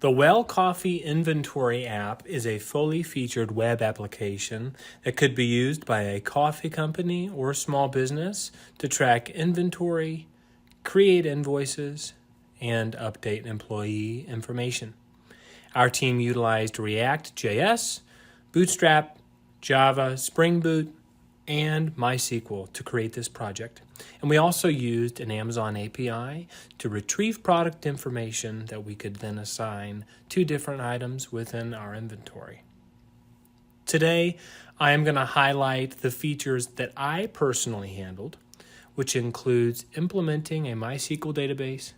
The Well Coffee Inventory app is a fully featured web application that could be used by a coffee company or small business to track inventory, create invoices, and update employee information. Our team utilized React.js, Bootstrap, Java, Spring Boot, and MySQL to create this project. And we also used an Amazon API to retrieve product information that we could then assign to different items within our inventory. Today, I am going to highlight the features that I personally handled, which includes implementing a MySQL database,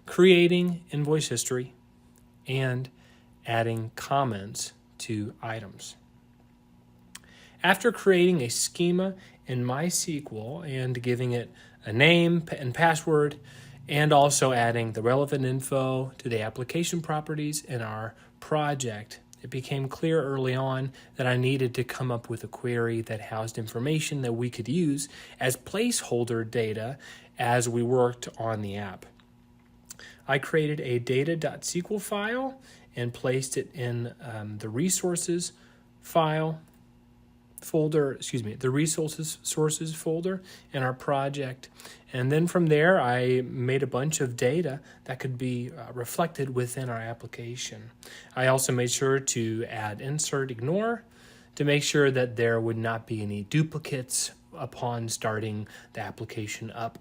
creating invoice history, and adding comments to items. After creating a schema in MySQL and giving it a name and password, and also adding the relevant info to the application properties in our project, it became clear early on that I needed to come up with a query that housed information that we could use as placeholder data as we worked on the app. I created a data.sql file and placed it in the resources sources folder in our project. And then from there, I made a bunch of data that could be reflected within our application. I also made sure to add insert ignore to make sure that there would not be any duplicates upon starting the application up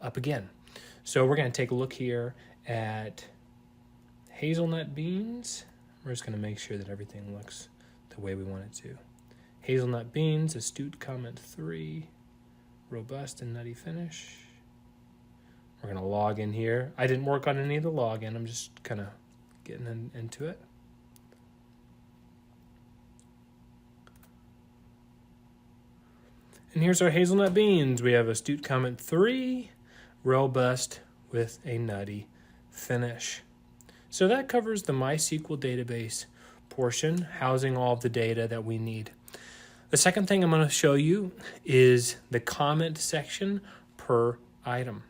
again. So we're going to take a look here at hazelnut beans. We're just going to make sure that everything looks the way we want it to. Hazelnut beans, astute comment 3, robust and nutty finish. We're going to log in here. I didn't work on any of the login. I'm just kind of getting into it. And here's our hazelnut beans. We have astute comment 3, robust with a nutty finish. So that covers the MySQL database portion, housing all of the data that we need. The second thing I'm going to show you is the comment section per item.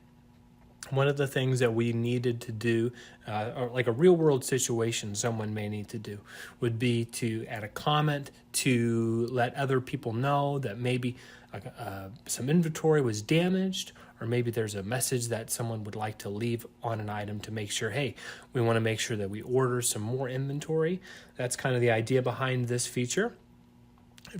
One of the things that we needed to do, or like a real world situation someone may need to do, would be to add a comment to let other people know that maybe some inventory was damaged, or maybe there's a message that someone would like to leave on an item to make sure, hey, we want to make sure that we order some more inventory. That's kind of the idea behind this feature.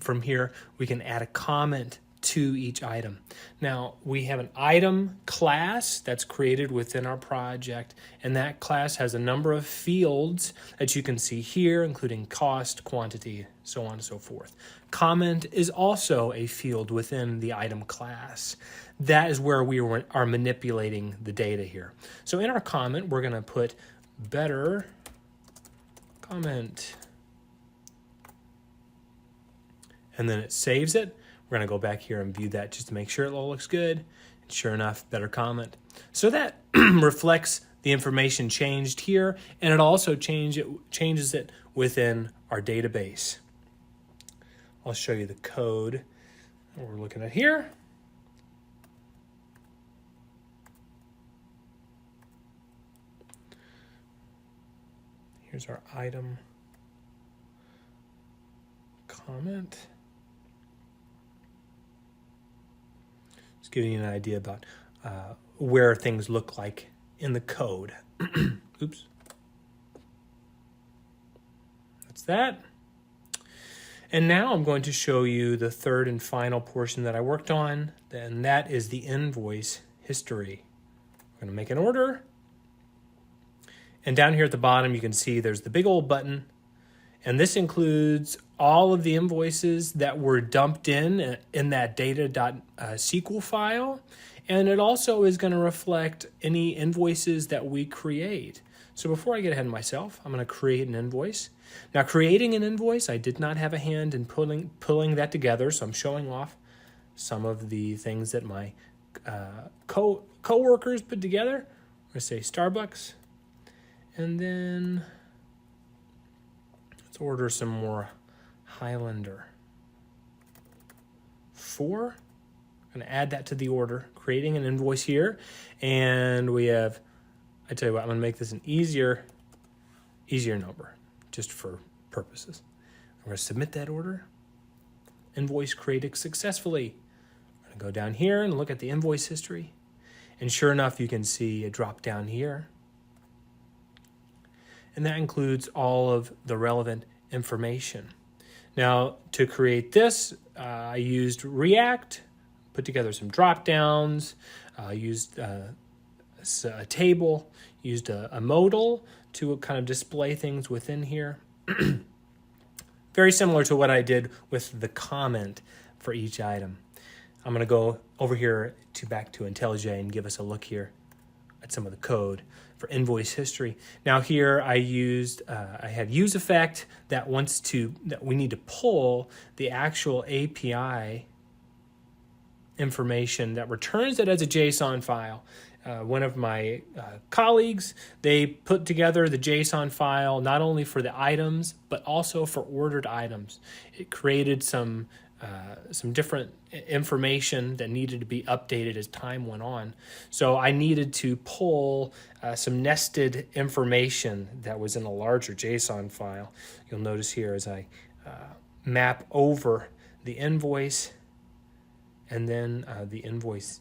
From here, we can add a comment to each item. Now, we have an item class that's created within our project, and that class has a number of fields that you can see here, including cost, quantity, so on and so forth. Comment is also a field within the item class. That is where we are manipulating the data here. So in our comment, we're going to put better comment, and then it saves it. We're going to go back here and view that just to make sure it all looks good. And sure enough, better comment. So that reflects the information changed here, and it also changes it within our database. I'll show you the code that we're looking at here. Here's our item comment. Just giving you an idea about where things look like in the code. Oops. That's that. And now I'm going to show you the third and final portion that I worked on, and that is the invoice history. We're going to make an order. And down here at the bottom, you can see there's the big old button. And this includes all of the invoices that were dumped in that data.sql file. And it also is going to reflect any invoices that we create. So before I get ahead of myself, I'm going to create an invoice. Now, creating an invoice, I did not have a hand in pulling that together, so I'm showing off some of the things that my co-workers put together. I'm going to say Starbucks. And then let's order some more Highlander. 4. I'm going to add that to the order, creating an invoice here. And we have, I tell you what, I'm going to make this an easier easier number, just for purposes. I'm going to submit that order. Invoice created successfully. I'm going to go down here and look at the invoice history. And sure enough, you can see a drop down here. And that includes all of the relevant information. Now, to create this, I used React, put together some drop downs, used a table, used a modal to kind of display things within here. Very similar to what I did with the comment for each item. I'm going to go over here back to IntelliJ and give us a look here at some of the code for invoice history. Now here I had use effect that we need to pull the actual API information that returns it as a JSON file. One of my colleagues, they put together the JSON file not only for the items, but also for ordered items. It created some different information that needed to be updated as time went on. So I needed to pull some nested information that was in a larger JSON file. You'll notice here as I map over the invoice and then the invoice,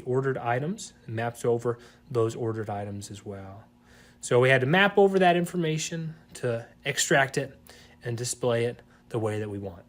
ordered items, maps over those ordered items as well. So we had to map over that information to extract it and display it the way that we want.